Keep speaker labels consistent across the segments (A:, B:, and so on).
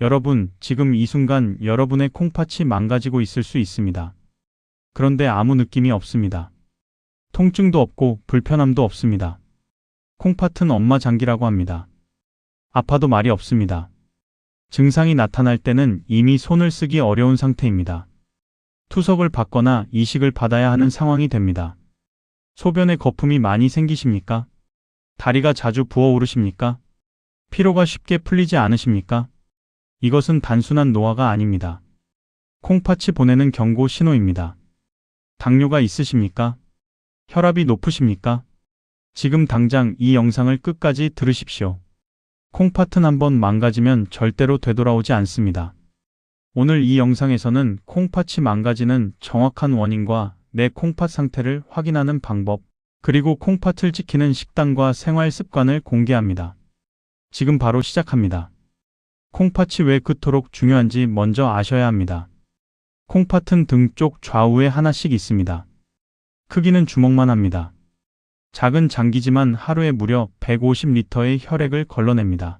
A: 여러분, 지금 이 순간 여러분의 콩팥이 망가지고 있을 수 있습니다. 그런데 아무 느낌이 없습니다. 통증도 없고 불편함도 없습니다. 콩팥은 엄마 장기라고 합니다. 아파도 말이 없습니다. 증상이 나타날 때는 이미 손을 쓰기 어려운 상태입니다. 투석을 받거나 이식을 받아야 하는 상황이 됩니다. 소변에 거품이 많이 생기십니까? 다리가 자주 부어오르십니까? 피로가 쉽게 풀리지 않으십니까? 이것은 단순한 노화가 아닙니다. 콩팥이 보내는 경고 신호입니다. 당뇨가 있으십니까? 혈압이 높으십니까? 지금 당장 이 영상을 끝까지 들으십시오. 콩팥은 한번 망가지면 절대로 되돌아오지 않습니다. 오늘 이 영상에서는 콩팥이 망가지는 정확한 원인과 내 콩팥 상태를 확인하는 방법, 그리고 콩팥을 지키는 식단과 생활 습관을 공개합니다. 지금 바로 시작합니다. 콩팥이 왜 그토록 중요한지 먼저 아셔야 합니다. 콩팥은 등 쪽 좌우에 하나씩 있습니다. 크기는 주먹만 합니다. 작은 장기지만 하루에 무려 150리터의 혈액을 걸러냅니다.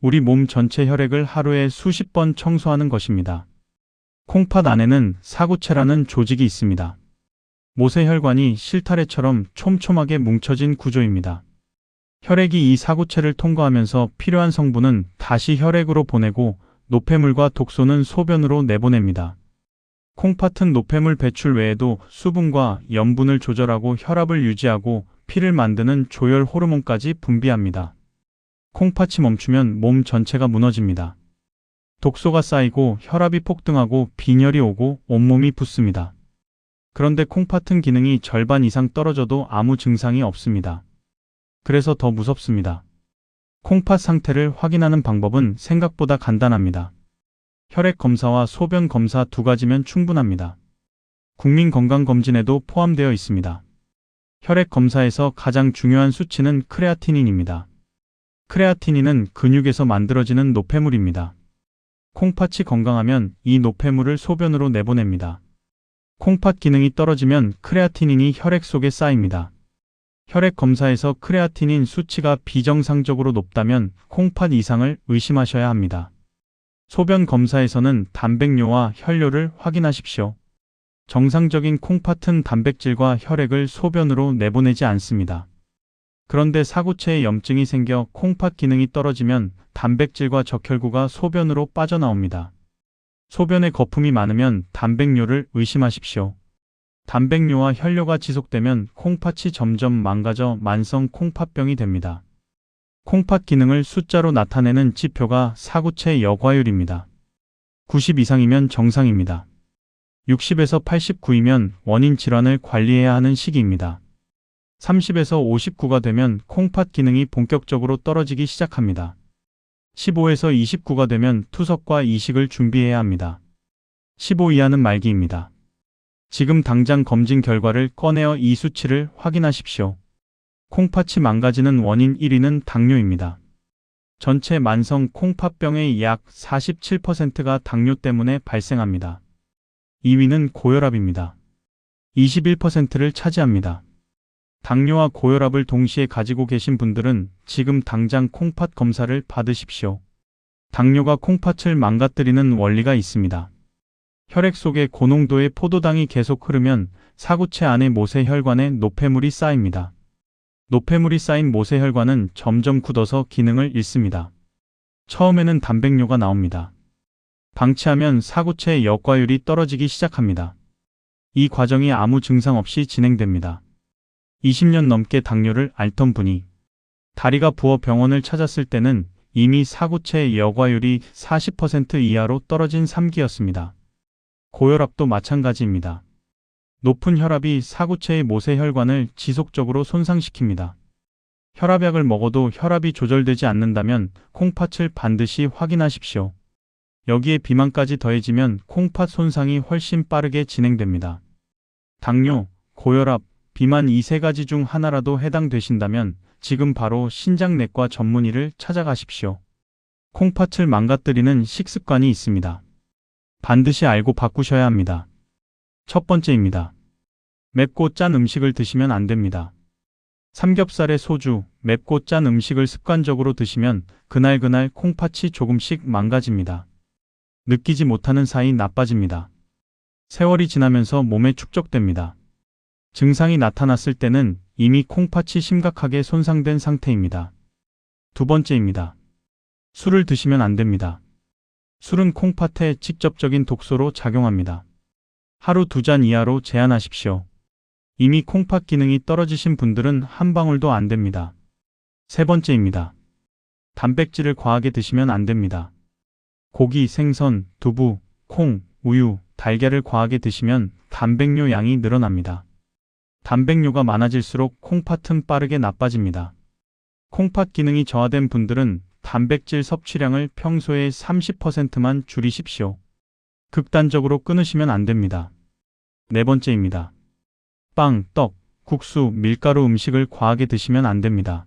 A: 우리 몸 전체 혈액을 하루에 수십 번 청소하는 것입니다. 콩팥 안에는 사구체라는 조직이 있습니다. 모세혈관이 실타래처럼 촘촘하게 뭉쳐진 구조입니다. 혈액이 이 사구체를 통과하면서 필요한 성분은 다시 혈액으로 보내고 노폐물과 독소는 소변으로 내보냅니다. 콩팥은 노폐물 배출 외에도 수분과 염분을 조절하고 혈압을 유지하고 피를 만드는 조혈 호르몬까지 분비합니다. 콩팥이 멈추면 몸 전체가 무너집니다. 독소가 쌓이고 혈압이 폭등하고 빈혈이 오고 온몸이 붓습니다. 그런데 콩팥은 기능이 절반 이상 떨어져도 아무 증상이 없습니다. 그래서 더 무섭습니다. 콩팥 상태를 확인하는 방법은 생각보다 간단합니다. 혈액 검사와 소변 검사 두 가지면 충분합니다. 국민건강검진에도 포함되어 있습니다. 혈액 검사에서 가장 중요한 수치는 크레아티닌입니다. 크레아티닌은 근육에서 만들어지는 노폐물입니다. 콩팥이 건강하면 이 노폐물을 소변으로 내보냅니다. 콩팥 기능이 떨어지면 크레아티닌이 혈액 속에 쌓입니다. 혈액 검사에서 크레아티닌 수치가 비정상적으로 높다면 콩팥 이상을 의심하셔야 합니다. 소변 검사에서는 단백뇨와 혈뇨를 확인하십시오. 정상적인 콩팥은 단백질과 혈액을 소변으로 내보내지 않습니다. 그런데 사구체에 염증이 생겨 콩팥 기능이 떨어지면 단백질과 적혈구가 소변으로 빠져나옵니다. 소변에 거품이 많으면 단백뇨를 의심하십시오. 단백뇨와 혈뇨가 지속되면 콩팥이 점점 망가져 만성 콩팥병이 됩니다. 콩팥 기능을 숫자로 나타내는 지표가 사구체 여과율입니다. 90 이상이면 정상입니다. 60에서 89이면 원인 질환을 관리해야 하는 시기입니다. 30에서 59가 되면 콩팥 기능이 본격적으로 떨어지기 시작합니다. 15에서 29가 되면 투석과 이식을 준비해야 합니다. 15 이하는 말기입니다. 지금 당장 검진 결과를 꺼내어 이 수치를 확인하십시오. 콩팥이 망가지는 원인 1위는 당뇨입니다. 전체 만성 콩팥병의 약 47%가 당뇨 때문에 발생합니다. 2위는 고혈압입니다. 21%를 차지합니다. 당뇨와 고혈압을 동시에 가지고 계신 분들은 지금 당장 콩팥 검사를 받으십시오. 당뇨가 콩팥을 망가뜨리는 원리가 있습니다. 혈액 속에 고농도의 포도당이 계속 흐르면 사구체 안의 모세혈관에 노폐물이 쌓입니다. 노폐물이 쌓인 모세혈관은 점점 굳어서 기능을 잃습니다. 처음에는 단백뇨가 나옵니다. 방치하면 사구체의 역과율이 떨어지기 시작합니다. 이 과정이 아무 증상 없이 진행됩니다. 20년 넘게 당뇨를 앓던 분이 다리가 부어 병원을 찾았을 때는 이미 사구체의 여과율이 40% 이하로 떨어진 3기였습니다. 고혈압도 마찬가지입니다. 높은 혈압이 사구체의 모세혈관을 지속적으로 손상시킵니다. 혈압약을 먹어도 혈압이 조절되지 않는다면 콩팥을 반드시 확인하십시오. 여기에 비만까지 더해지면 콩팥 손상이 훨씬 빠르게 진행됩니다. 당뇨, 고혈압, 비만 이 세 가지 중 하나라도 해당되신다면 지금 바로 신장내과 전문의를 찾아가십시오. 콩팥을 망가뜨리는 식습관이 있습니다. 반드시 알고 바꾸셔야 합니다. 첫 번째입니다. 맵고 짠 음식을 드시면 안 됩니다. 삼겹살에 소주, 맵고 짠 음식을 습관적으로 드시면 그날그날 콩팥이 조금씩 망가집니다. 느끼지 못하는 사이 나빠집니다. 세월이 지나면서 몸에 축적됩니다. 증상이 나타났을 때는 이미 콩팥이 심각하게 손상된 상태입니다. 두 번째입니다. 술을 드시면 안 됩니다. 술은 콩팥에 직접적인 독소로 작용합니다. 하루 2잔 이하로 제한하십시오. 이미 콩팥 기능이 떨어지신 분들은 한 방울도 안 됩니다. 세 번째입니다. 단백질을 과하게 드시면 안 됩니다. 고기, 생선, 두부, 콩, 우유, 달걀을 과하게 드시면 단백뇨 양이 늘어납니다. 단백뇨가 많아질수록 콩팥은 빠르게 나빠집니다. 콩팥 기능이 저하된 분들은 단백질 섭취량을 평소의 30%만 줄이십시오. 극단적으로 끊으시면 안 됩니다. 네 번째입니다. 빵, 떡, 국수, 밀가루 음식을 과하게 드시면 안 됩니다.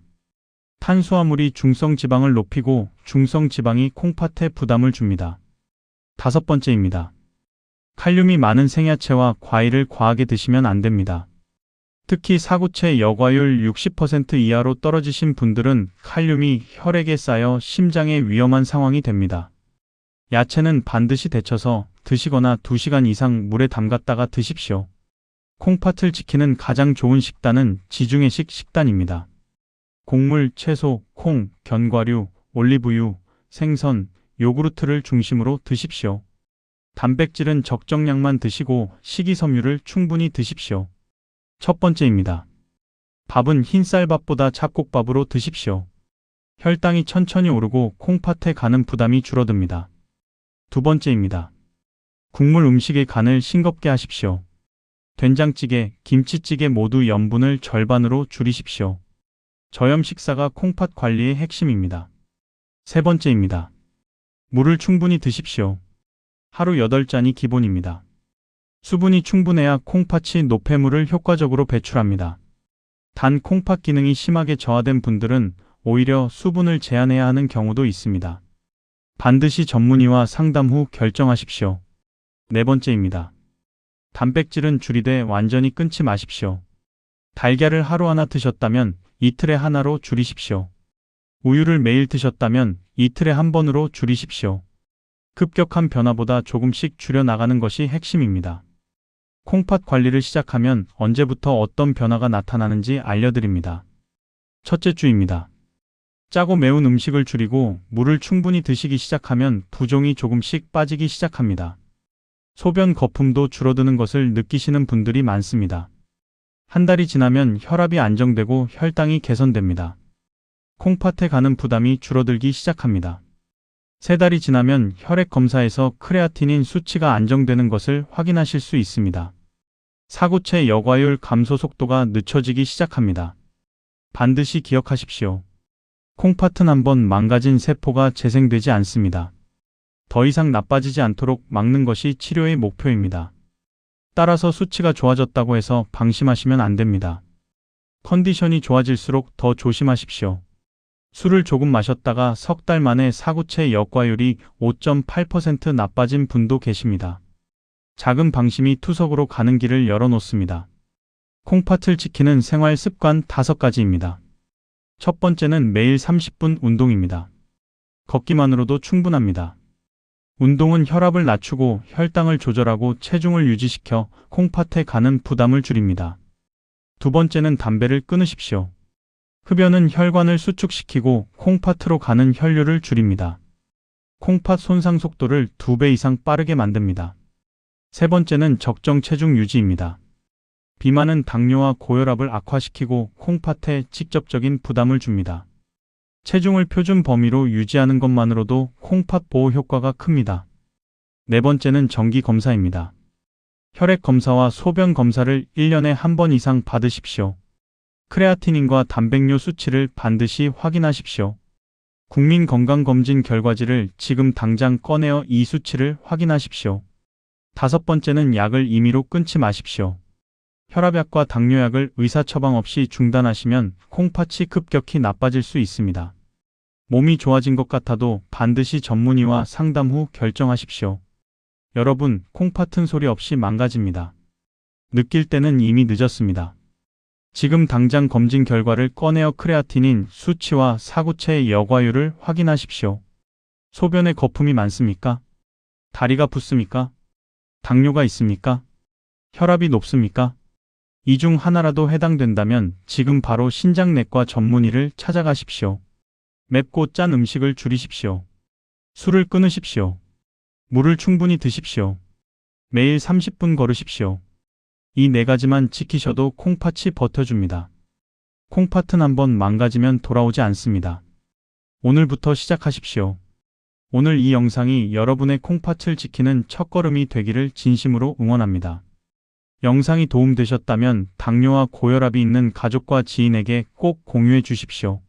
A: 탄수화물이 중성지방을 높이고 중성지방이 콩팥에 부담을 줍니다. 다섯 번째입니다. 칼륨이 많은 생야채와 과일을 과하게 드시면 안 됩니다. 특히 사구체 여과율 60% 이하로 떨어지신 분들은 칼륨이 혈액에 쌓여 심장에 위험한 상황이 됩니다. 야채는 반드시 데쳐서 드시거나 2시간 이상 물에 담갔다가 드십시오. 콩팥을 지키는 가장 좋은 식단은 지중해식 식단입니다. 곡물, 채소, 콩, 견과류, 올리브유, 생선, 요구르트를 중심으로 드십시오. 단백질은 적정량만 드시고 식이섬유를 충분히 드십시오. 첫 번째입니다. 밥은 흰쌀밥보다 잡곡밥으로 드십시오. 혈당이 천천히 오르고 콩팥에 가는 부담이 줄어듭니다. 두 번째입니다. 국물 음식의 간을 싱겁게 하십시오. 된장찌개, 김치찌개 모두 염분을 절반으로 줄이십시오. 저염 식사가 콩팥 관리의 핵심입니다. 세 번째입니다. 물을 충분히 드십시오. 하루 8잔이 기본입니다. 수분이 충분해야 콩팥이 노폐물을 효과적으로 배출합니다. 단 콩팥 기능이 심하게 저하된 분들은 오히려 수분을 제한해야 하는 경우도 있습니다. 반드시 전문의와 상담 후 결정하십시오. 네 번째입니다. 단백질은 줄이되 완전히 끊지 마십시오. 달걀을 하루 하나 드셨다면 이틀에 하나로 줄이십시오. 우유를 매일 드셨다면 이틀에 한 번으로 줄이십시오. 급격한 변화보다 조금씩 줄여나가는 것이 핵심입니다. 콩팥 관리를 시작하면 언제부터 어떤 변화가 나타나는지 알려드립니다. 첫째 주입니다. 짜고 매운 음식을 줄이고 물을 충분히 드시기 시작하면 부종이 조금씩 빠지기 시작합니다. 소변 거품도 줄어드는 것을 느끼시는 분들이 많습니다. 한 달이 지나면 혈압이 안정되고 혈당이 개선됩니다. 콩팥에 가는 부담이 줄어들기 시작합니다. 3달이 지나면 혈액 검사에서 크레아티닌 수치가 안정되는 것을 확인하실 수 있습니다. 사구체 여과율 감소 속도가 늦춰지기 시작합니다. 반드시 기억하십시오. 콩팥은 한번 망가진 세포가 재생되지 않습니다. 더 이상 나빠지지 않도록 막는 것이 치료의 목표입니다. 따라서 수치가 좋아졌다고 해서 방심하시면 안 됩니다. 컨디션이 좋아질수록 더 조심하십시오. 술을 조금 마셨다가 석 달 만에 사구체 역과율이 5.8% 나빠진 분도 계십니다. 작은 방심이 투석으로 가는 길을 열어놓습니다. 콩팥을 지키는 생활 습관 5가지입니다. 첫 번째는 매일 30분 운동입니다. 걷기만으로도 충분합니다. 운동은 혈압을 낮추고 혈당을 조절하고 체중을 유지시켜 콩팥에 가는 부담을 줄입니다. 두 번째는 담배를 끊으십시오. 흡연은 혈관을 수축시키고 콩팥으로 가는 혈류를 줄입니다. 콩팥 손상 속도를 2배 이상 빠르게 만듭니다. 세 번째는 적정 체중 유지입니다. 비만은 당뇨와 고혈압을 악화시키고 콩팥에 직접적인 부담을 줍니다. 체중을 표준 범위로 유지하는 것만으로도 콩팥 보호 효과가 큽니다. 네 번째는 정기 검사입니다. 혈액 검사와 소변 검사를 1년에 한 번 이상 받으십시오. 크레아티닌과 단백뇨 수치를 반드시 확인하십시오. 국민건강검진 결과지를 지금 당장 꺼내어 이 수치를 확인하십시오. 다섯 번째는 약을 임의로 끊지 마십시오. 혈압약과 당뇨약을 의사 처방 없이 중단하시면 콩팥이 급격히 나빠질 수 있습니다. 몸이 좋아진 것 같아도 반드시 전문의와 상담 후 결정하십시오. 여러분, 콩팥은 소리 없이 망가집니다. 느낄 때는 이미 늦었습니다. 지금 당장 검진 결과를 꺼내어 크레아티닌 수치와 사구체의 여과율을 확인하십시오. 소변에 거품이 많습니까? 다리가 붓습니까? 당뇨가 있습니까? 혈압이 높습니까? 이 중 하나라도 해당된다면 지금 바로 신장내과 전문의를 찾아가십시오. 맵고 짠 음식을 줄이십시오. 술을 끊으십시오. 물을 충분히 드십시오. 매일 30분 걸으십시오. 이 네 가지만 지키셔도 콩팥이 버텨줍니다. 콩팥은 한번 망가지면 돌아오지 않습니다. 오늘부터 시작하십시오. 오늘 이 영상이 여러분의 콩팥을 지키는 첫걸음이 되기를 진심으로 응원합니다. 영상이 도움되셨다면 당뇨와 고혈압이 있는 가족과 지인에게 꼭 공유해 주십시오.